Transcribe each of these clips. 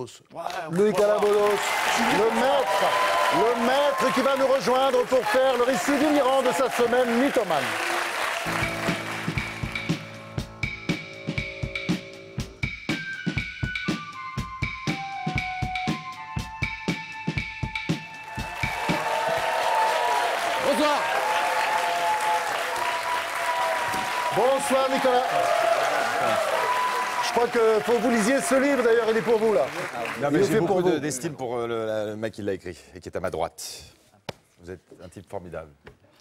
Calabolos. Loïc Calabolos, le maître qui va nous rejoindre pour faire le récit délirant de sa semaine mythomane. Bonsoir. Bonsoir Nicolas. Je crois que faut que vous lisiez ce livre, d'ailleurs, il est pour vous, là. Non, mais j'ai beaucoup d'estime pour le mec qui l'a écrit et qui est à ma droite. Vous êtes un type formidable.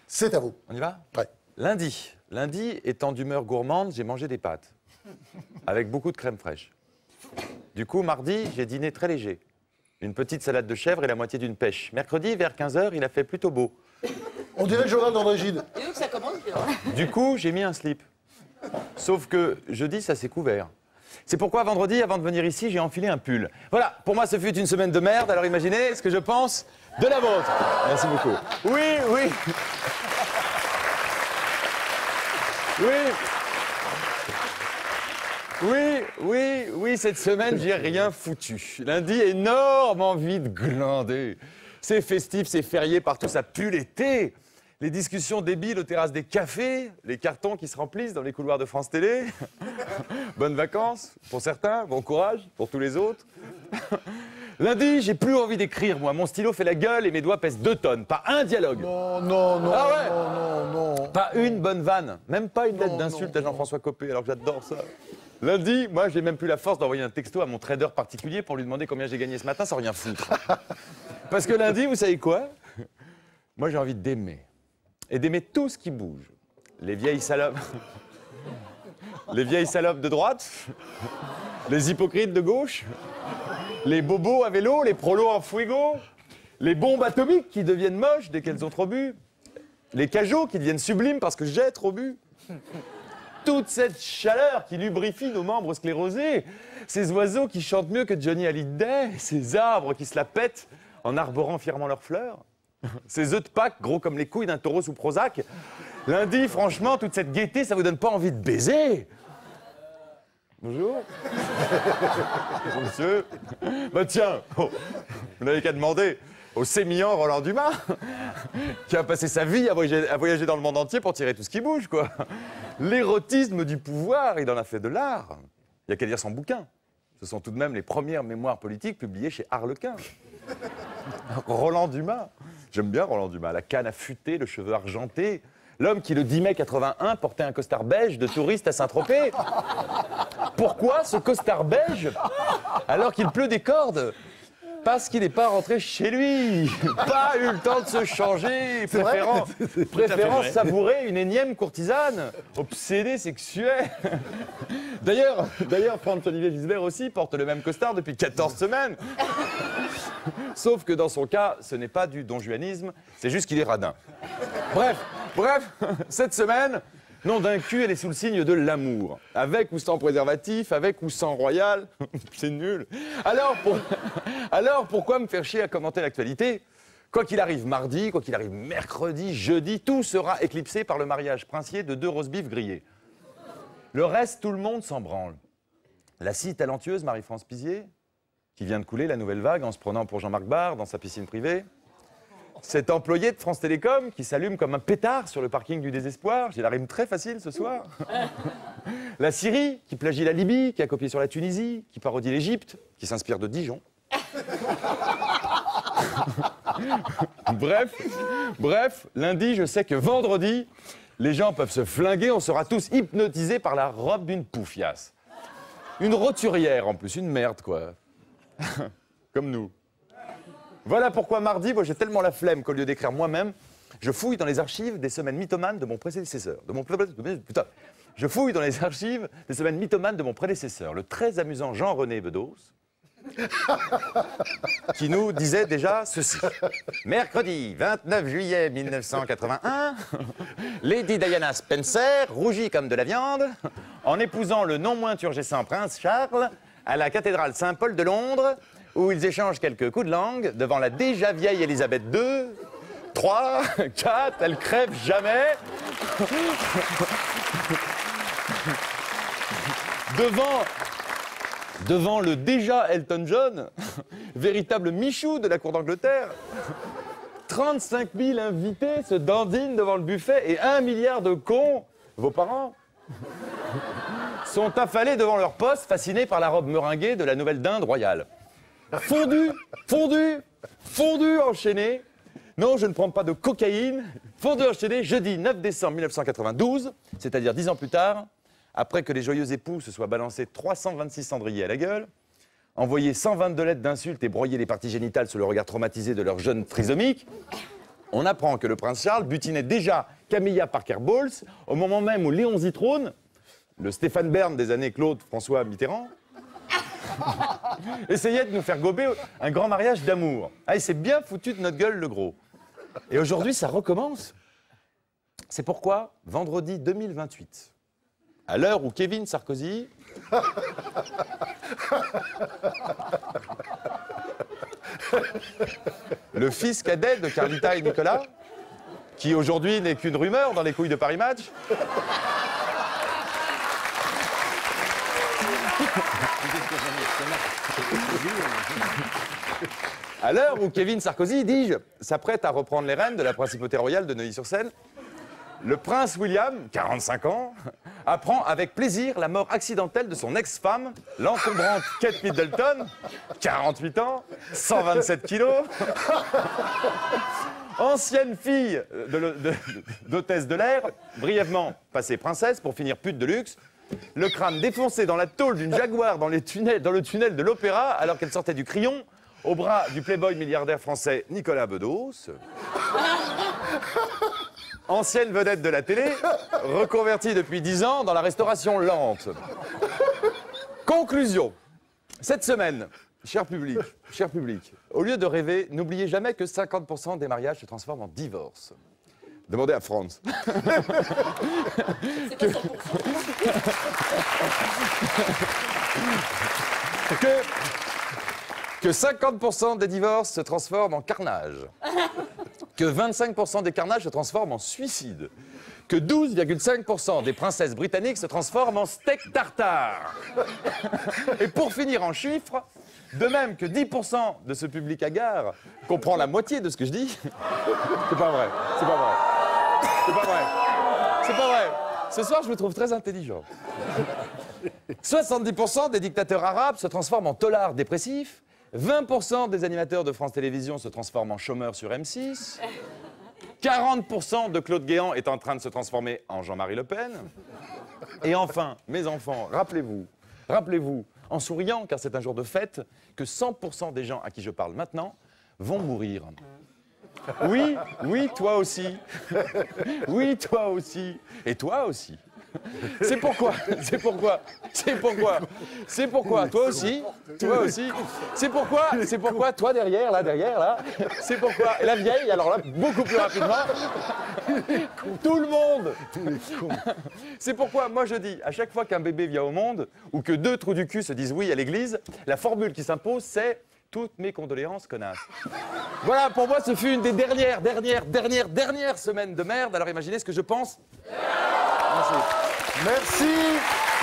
C'est à vous. On y va? Ouais. Lundi, étant d'humeur gourmande, j'ai mangé des pâtes. Avec beaucoup de crème fraîche. Du coup, mardi, j'ai dîné très léger. Une petite salade de chèvre et la moitié d'une pêche. Mercredi, vers 15 h, il a fait plutôt beau. On dirait le journal d'André-Gide. Et donc ça commence bien. Du coup, j'ai mis un slip. Sauf que jeudi, ça s'est couvert. C'est pourquoi vendredi, avant de venir ici, j'ai enfilé un pull. Voilà, pour moi, ce fut une semaine de merde, alors imaginez ce que je pense de la vôtre. Merci beaucoup. Oui. Oui, cette semaine, j'ai rien foutu. Lundi, énorme envie de glander. C'est festif, c'est férié, partout ça pue l'été. Les discussions débiles aux terrasses des cafés, les cartons qui se remplissent dans les couloirs de France Télé. Bonnes vacances pour certains, bon courage pour tous les autres. Lundi, j'ai plus envie d'écrire, moi. Mon stylo fait la gueule et mes doigts pèsent 2 tonnes. Pas un dialogue. Non. Ah ouais. Non. Pas une bonne vanne. Même pas une lettre d'insulte à Jean-François Copé, alors que j'adore ça. Lundi, moi, j'ai même plus la force d'envoyer un texto à mon trader particulier pour lui demander combien j'ai gagné ce matin sans rien foutre. Parce que lundi, vous savez quoi? Moi, j'ai envie d'aimer. Et d'aimer tout ce qui bouge. Les vieilles salopes. Les vieilles salopes de droite. Les hypocrites de gauche. Les bobos à vélo, les prolos en fuego. Les bombes atomiques qui deviennent moches dès qu'elles ont trop bu. Les cajots qui deviennent sublimes parce que j'ai trop bu. Toute cette chaleur qui lubrifie nos membres sclérosés. Ces oiseaux qui chantent mieux que Johnny Hallyday. Ces arbres qui se la pètent en arborant fièrement leurs fleurs. Ces œufs de Pâques, gros comme les couilles d'un taureau sous Prozac. Lundi, franchement, toute cette gaieté, ça vous donne pas envie de baiser? Bonjour. Monsieur. Bah tiens, vous n'avez qu'à demander au sémillant Roland Dumas, qui a passé sa vie à voyager dans le monde entier pour tirer tout ce qui bouge, quoi. L'érotisme du pouvoir, il en a fait de l'art. Il n'y a qu'à lire son bouquin. Ce sont tout de même les premières mémoires politiques publiées chez Harlequin. Roland Dumas. J'aime bien Roland Dumas. La canne affûtée, le cheveu argenté. L'homme qui, le 10 mai 81, portait un costard beige de touriste à Saint-Tropez. Pourquoi ce costard beige alors qu'il pleut des cordes? Parce qu'il n'est pas rentré chez lui. Pas eu le temps de se changer. Préférant savourer une énième courtisane. Obsédé sexuel. D'ailleurs, Franz-Olivier Gisbert aussi porte le même costard depuis 14 semaines. Sauf que dans son cas, ce n'est pas du donjuanisme, c'est juste qu'il est radin. Bref, cette semaine, nom d'un cul, elle est sous le signe de l'amour. Avec ou sans préservatif, avec ou sans royal, c'est nul. Alors pourquoi me faire chier à commenter l'actualité? Quoi qu'il arrive mardi, quoi qu'il arrive mercredi, jeudi, tout sera éclipsé par le mariage princier de 2 roast-beef grillés. Le reste, tout le monde s'en branle. La si talentueuse Marie-France Pizier, qui vient de couler la nouvelle vague en se prenant pour Jean-Marc Barr dans sa piscine privée. Cet employé de France Télécom qui s'allume comme un pétard sur le parking du désespoir. J'ai la rime très facile ce soir. La Syrie qui plagie la Libye, qui a copié sur la Tunisie, qui parodie l'Égypte, qui s'inspire de Dijon. Bref, lundi, je sais que vendredi, les gens peuvent se flinguer, on sera tous hypnotisés par la robe d'une poufiasse. Une roturière en plus, une merde quoi. Comme nous. Voilà pourquoi mardi, moi j'ai tellement la flemme qu'au lieu d'écrire moi-même, je fouille dans les archives des semaines mythomanes de mon prédécesseur. Je fouille dans les archives des semaines mythomanes de mon prédécesseur, le très amusant Jean-René Bedos, qui nous disait déjà ceci. Mercredi 29 juillet 1981, Lady Diana Spencer, rougie comme de la viande, en épousant le non moins turgescent prince Charles, à la cathédrale Saint-Paul de Londres, où ils échangent quelques coups de langue devant la déjà vieille Élisabeth II. 3, 4, elle crève jamais. devant le déjà Elton John, véritable Michou de la cour d'Angleterre. 35 000 invités se dandinent devant le buffet et 1 milliard de cons, vos parents, sont affalés devant leur poste, fascinés par la robe meringuée de la nouvelle dinde royale. Fondu, fondu, fondu enchaîné. Non, je ne prends pas de cocaïne. Fondu enchaîné, jeudi 9 décembre 1992, c'est-à-dire 10 ans plus tard, après que les joyeux époux se soient balancés 326 cendriers à la gueule, envoyé 122 lettres d'insultes et broyé les parties génitales sous le regard traumatisé de leur jeune trisomique, on apprend que le prince Charles butinait déjà Camilla Parker Bowles au moment même où Léon Zitrone, le Stéphane Bern des années Claude François Mitterrand, essayait de nous faire gober un grand mariage d'amour. Ah, il s'est bien foutu de notre gueule, le gros. Et aujourd'hui, ça recommence. C'est pourquoi, vendredi 2028, à l'heure où Kevin Sarkozy le fils cadet de Carlita et Nicolas, qui aujourd'hui n'est qu'une rumeur dans les couilles de Paris Match, à l'heure où Kevin Sarkozy, dis-je, s'apprête à reprendre les rênes de la principauté royale de Neuilly-sur-Seine, le prince William, 45 ans, apprend avec plaisir la mort accidentelle de son ex-femme, l'encombrante Kate Middleton, 48 ans, 127 kilos, ancienne fille d'hôtesse de l'air, brièvement passée princesse pour finir pute de luxe, le crâne défoncé dans la tôle d'une Jaguar dans le tunnel de l'Opéra alors qu'elle sortait du Crillon, au bras du playboy milliardaire français Nicolas Bedos. Ancienne vedette de la télé, reconvertie depuis 10 ans dans la restauration lente. Conclusion. Cette semaine, cher public, au lieu de rêver, n'oubliez jamais que 50% des mariages se transforment en divorce. Demandez à Franz. Que 50% des divorces se transforment en carnage. Que 25% des carnages se transforment en suicide. Que 12,5% des princesses britanniques se transforment en steak tartare. Et pour finir en chiffres, de même que 10% de ce public hagard comprend la moitié de ce que je dis. C'est pas vrai, c'est pas vrai. C'est pas vrai. C'est pas vrai. Ce soir, je me trouve très intelligent. 70% des dictateurs arabes se transforment en taulards dépressifs. 20% des animateurs de France Télévisions se transforment en chômeurs sur M6. 40% de Claude Guéant est en train de se transformer en Jean-Marie Le Pen. Et enfin, mes enfants, rappelez-vous, en souriant, car c'est un jour de fête, que 100% des gens à qui je parle maintenant vont mourir. Oui, oui, toi aussi. Oui, toi aussi. Et toi aussi. C'est pourquoi, toi aussi, c'est pourquoi, toi derrière, là, c'est pourquoi, et la vieille, alors là, beaucoup plus rapidement, tout le monde, c'est pourquoi, moi je dis, à chaque fois qu'un bébé vient au monde, ou que 2 trous du cul se disent oui à l'église, la formule qui s'impose, c'est « toutes mes condoléances, connasse ». Voilà, pour moi, ce fut une des dernières semaines de merde, alors imaginez ce que je pense. Merci.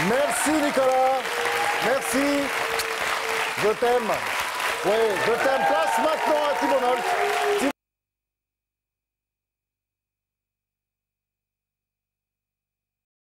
Merci Nicolas. Merci. Je t'aime. Oui, je t'aime. Place maintenant à Thibault Nolch.